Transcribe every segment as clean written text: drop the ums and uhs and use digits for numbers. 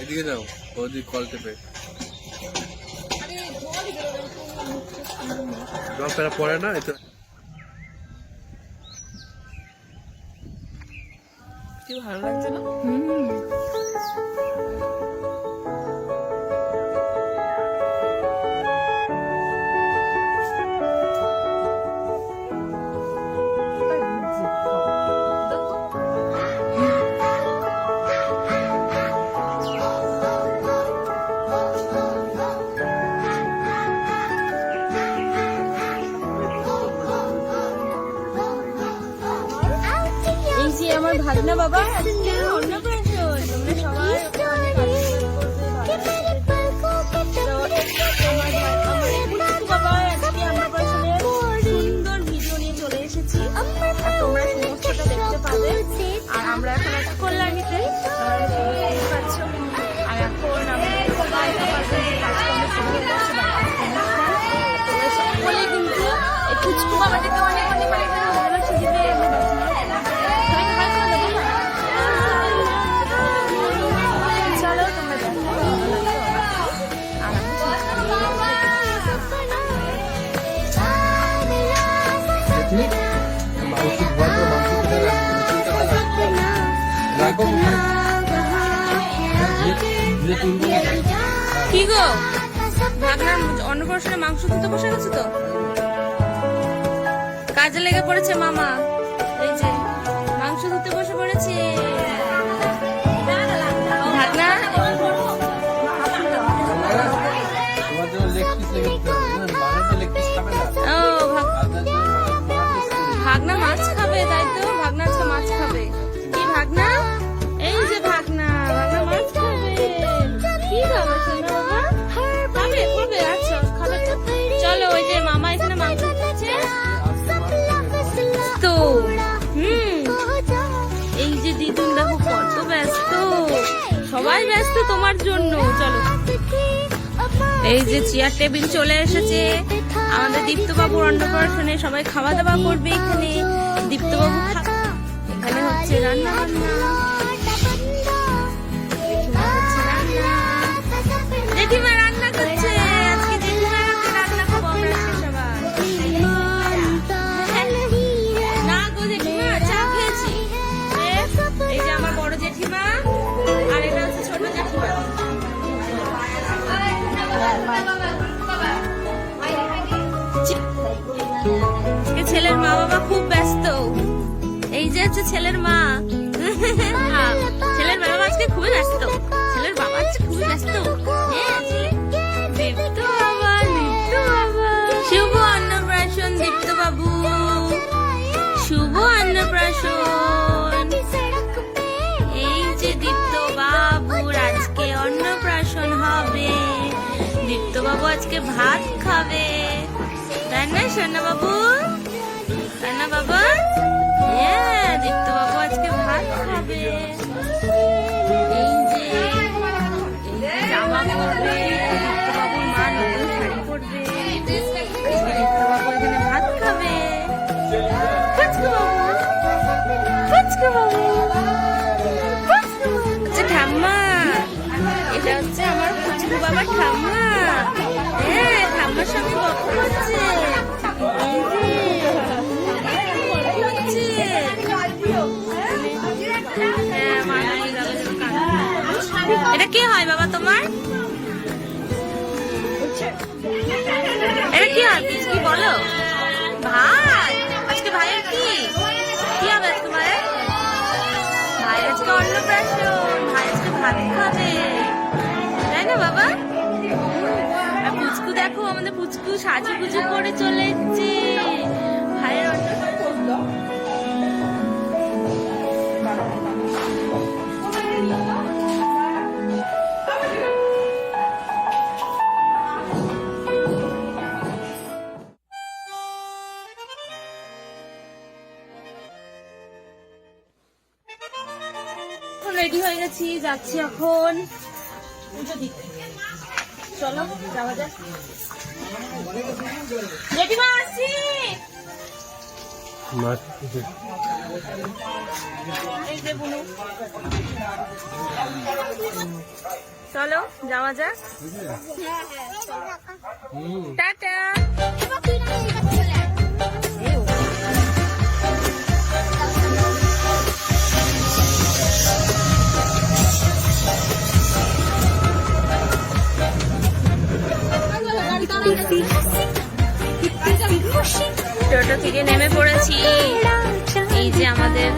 এদিকে যাও, ওদিক কল টেপে জল ফেরা পড়ে না এতে। কি ভালো লাগছে না? আমার ভাগনা বাবা আজকে অন্নপ্রাশন, তোমরা সবাই বাবা আজকে অন্নপ্রাশনের সুন্দর ভিডিও নিয়ে চলে এসেছি, আর তোমরা সমস্তটা দেখতে পাবে। আর আমরা এখন একটা কল্যাণীতে পাচ্ছ, আর এখন আমরা সবাই কাজকর্ম শুরু হয়ে যাচ্ছে। তোমরা সকলে কিন্তু এই পুচকু বাবাটাকে অনেক অনেক অনেক ভালোবাসা দিবে। কি গো ভাগনার অন্নপ্রাশনে মাংস ধুতে বসে গেছে তো, কাজে লেগে পড়েছে মামা। এই যে মাংস ধুতে বসে পড়েছে ভাগনা। ভাগনা মাছ খাবে, তাই তো? ভাগনা আজকে মাছ খাবে। কি ভাগনা? এই যে ভাগনা, ভাগনা মাছ খাবে। কি খাবে সোনা বাবা? খাবে খাবে, আচ্ছা খাবে তো। চলো, ওই যে মামা এখানে মাংস খাচ্ছে তো। এই যে দিদুন দেখো কত ব্যস্ত, সবাই ব্যস্ত তোমার জন্য। চলো, এই যে চেয়ার টেবিল চলে এসেছে আমাদের দীপ্তবাবুর অন্নপ্রাশনে, সবাই খাওয়া দাওয়া করবে এখানে। দীপ্তবাবু এখানে হচ্ছে রান্না বান্না, জেঠিমা রান্না করছে আজকে। জেঠিমা রান্না করবো আমরা সবাই। না গো জেঠিমা, চা খেয়েছি। এই যে আমার বড় জেঠিমা, আর এটা হচ্ছে ছোট জেঠিমা। ছেলের মা বাবা খুব ব্যস্ত। এই যে হচ্ছে ছেলের মা, ছেলের বাবা আজকে খুবই ব্যস্ত। ছেলের বাবা আজকে খুবই ব্যস্ত। দীপ্ত বাবা, দীপ্ত বাবা, শুভ অন্নপ্রাশন দীপ্ত বাবু, শুভ অন্নপ্রাশন। এই যে দীপ্ত বাবুর আজকে অন্নপ্রাশন হবে। দীপ্ত বাবু আজকে ভাত খাবে, তাই না সোনা বাবু? তাই না বাবা? হ্যাঁ, দীপ্ত বাবু আজকে ভাত খাবে। এই যে জামা পরবে, দীপ্ত বাবুর মা নতুন শাড়ি পরবে। দীপ্ত বাবু এখানে ভাত খাবে। পুচকু বাবু, পুচকু বাবু, আচ্ছা ঠাম্মা, এটা হচ্ছে আমার পুচকু বাবার ঠাম্মা। হ্যাঁ, ঠাম্মার সঙ্গে গল্প করছে। এটা কি হয় বাবা তোমার? এটা কি হয় কি বলো? ভাই আজকে ভাইয়ের কি হবে আজকে? ভাইয়ের ভাই আজকে অন্নপ্রাশন, ভাই আজকে ভাত খাবে, তাই না বাবা? আর পুচকু দেখো, আমাদের পুচকু সাজুগুজু করে চলে এসেছে ভাইয়ের অন্নপ্রাশন। রেডি হয়ে গেছি, যাচ্ছি এখন পুজো দিতে। চলো যাওয়া যাক। জেঠিমা আসছি। এই যে বুনু চলো যাওয়া যাক। টাটা। টোটো থেকে নেমে পড়েছি, এই যে আমাদের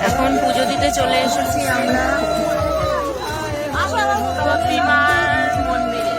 এখন পুজো দিতে চলে এসেছি আমরা প্রতিমার মন্দিরে।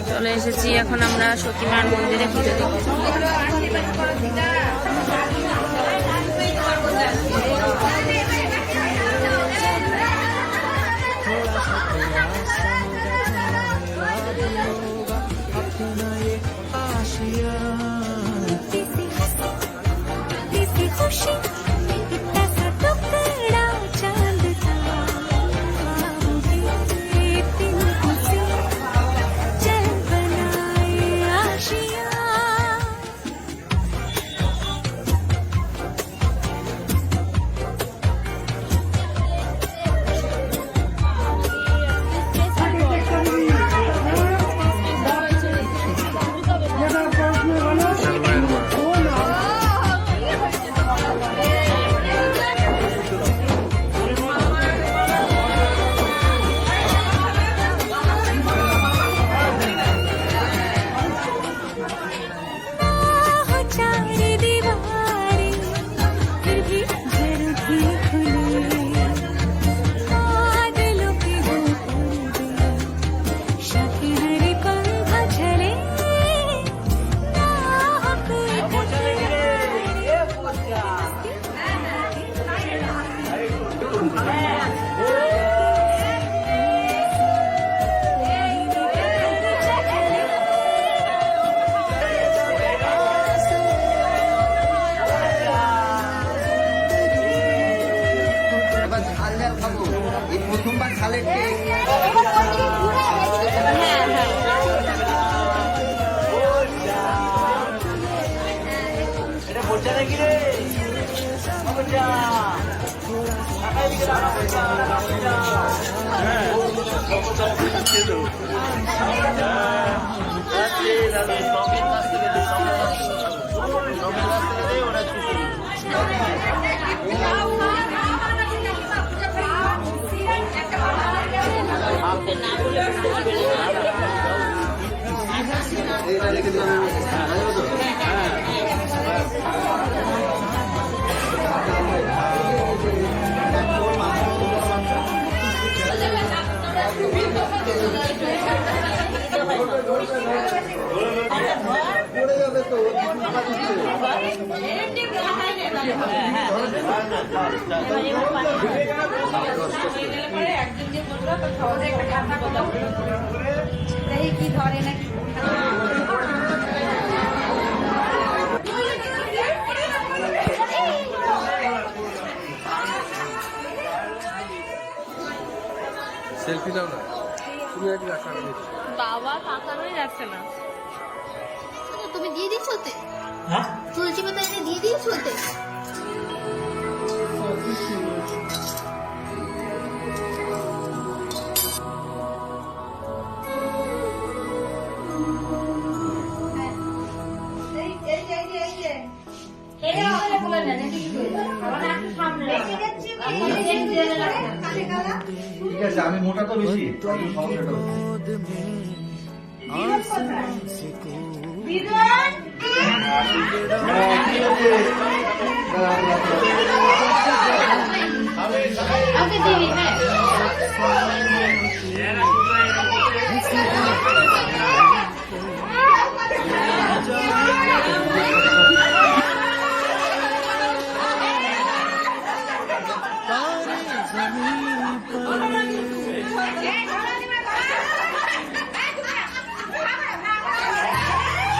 চলে এসেছি এখন আমরা সতীমার মন্দিরে পুজো দিতে। প্রথমবার খালের পড়ে যাবে তো কি ধরে নাকি সেলফি দাও না, তুমি একটু রাখা বাবা তাকানোই যাচ্ছে না। তুমি দিয়ে দিচ্ছ ওতে? হ্যাঁ, তুলসী পাতা এনে দিয়ে দিচ্ছ ওতে? ঠিক আছে, আমি মোটা তো বেশি ওকে দিবি।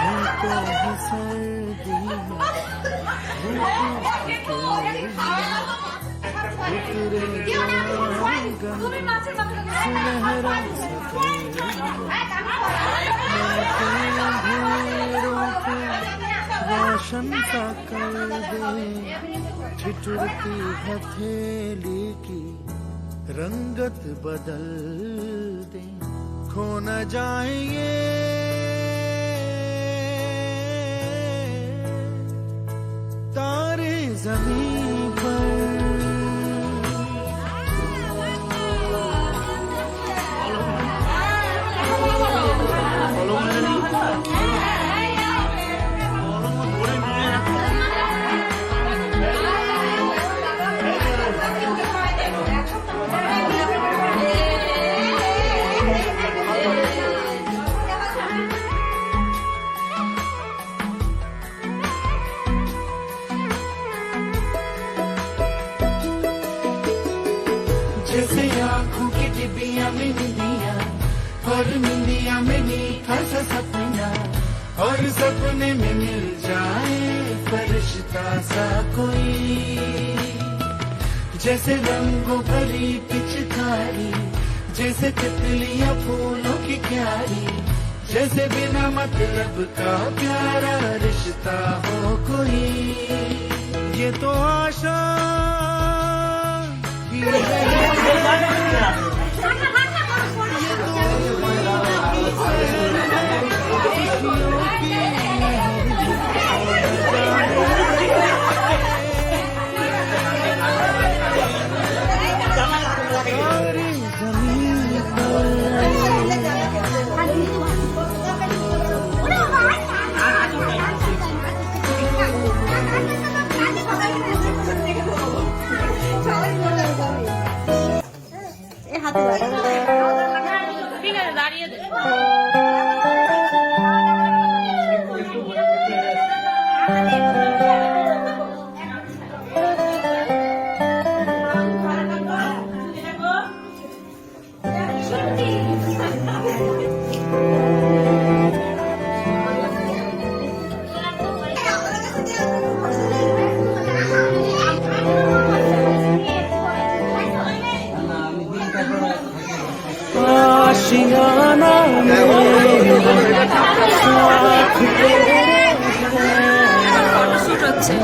হ্যাঁ रोशन सा कर दे ठिठुरती हथेली की रंगत बदल दे खो न जाएंगे तारे जमीन पर जैसे आँखों की डिबिया में निंदिया और निंदिया में मीठा सा सपना और सपने में मिल जाए फरिश्ता सा कोई जैसे रंगों भरी पिचकारी जैसे तितलियां फूलों की क्यारी जैसे बिना मतलब का प्यारा रिश्ता हो कोई ये तो आशा ঠিক আছে দাঁড়িয়ে দে आशियाना শুট হচ্ছে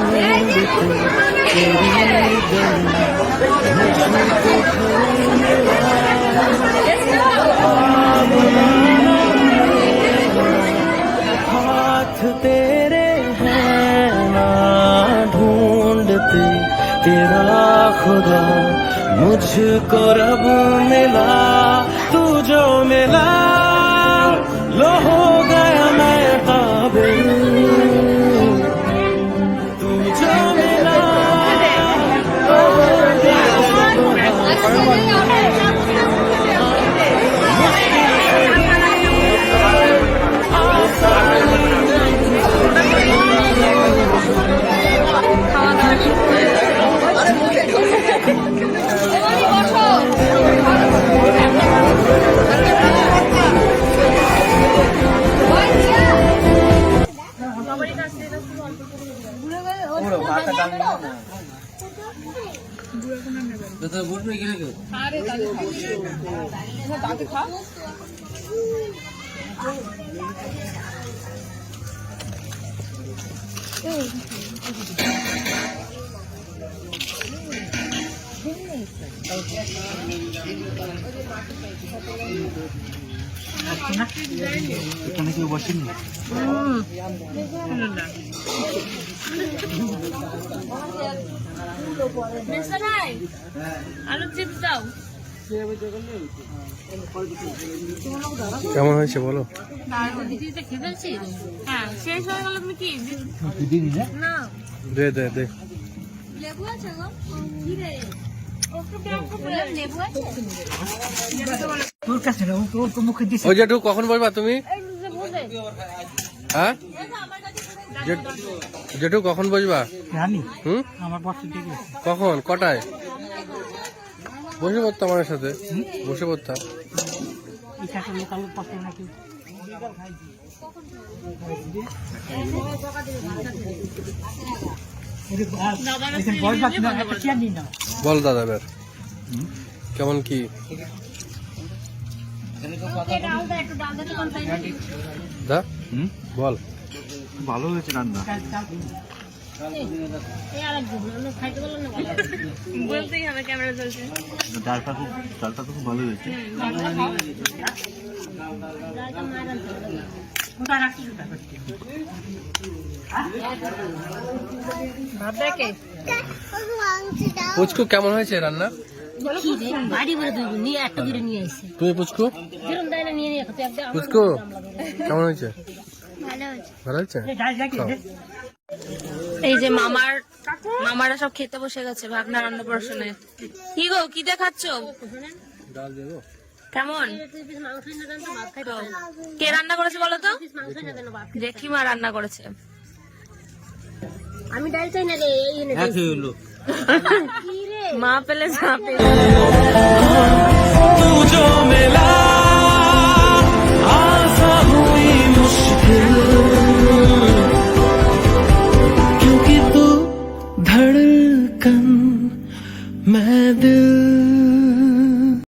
हाथ तेरे हैं ना ढूंढते तेरा खुदा मुझको रब मिला तू जो मिला लो हो गया मैं काबिल तू जो मिला लो हो गया এখানে কেউ বসেনি আলু চিপস দাও কেমন হয়েছে বলো? হ্যাঁ শেষ হয়ে গেল তুমি কি না দে দে দে লেবু আছে গো কি রে লেবু আছে তোর কাছে না তোর তো মুখে দিছে ওই জেঠু কখন বলবা তুমি? হ্যাঁ জেঠু কখন বসবা? আমি হুম আমার বসে থেকে কখন কটায় বসে পড়তাম আমার সাথে? বসে পড়তাম ইচ্ছা লোকাল পাশে নাকি বয়স বাকি না, একটা চেয়ার নিয়ে নাও। বল দাদা এবার কেমন কি দা বল ভালো হয়েছে রান্না। বলতেই হবে, ক্যামেরা চলছে। ডালটা তো খুব ভালো হয়েছে। ওটা রাখছি, ওটা রাখছি। পুচকু কেমন হয়েছে রান্না? বাড়ি ভরে দেবো, নিয়ে একটা করে নিয়ে আসছে। তুমি পুচকু যেরকম দেয় না নিয়ে নিয়ে খাতে একদম। পুচকু কেমন হয়েছে? ভালো হয়েছে। ভালো হয়েছে? খাও। এই যে মামারা সব খেতে বসে গেছে ভাগনার অন্নপ্রাশনে। কি গো, কি দেখাচ্ছ? ডাল দেবো? কেমন? কে রান্না করেছে বলো তো? জেঠিমা রান্না করেছে। আমি ডাল চাই না রে, এই এনে দে। মা পেলে যা পেলে।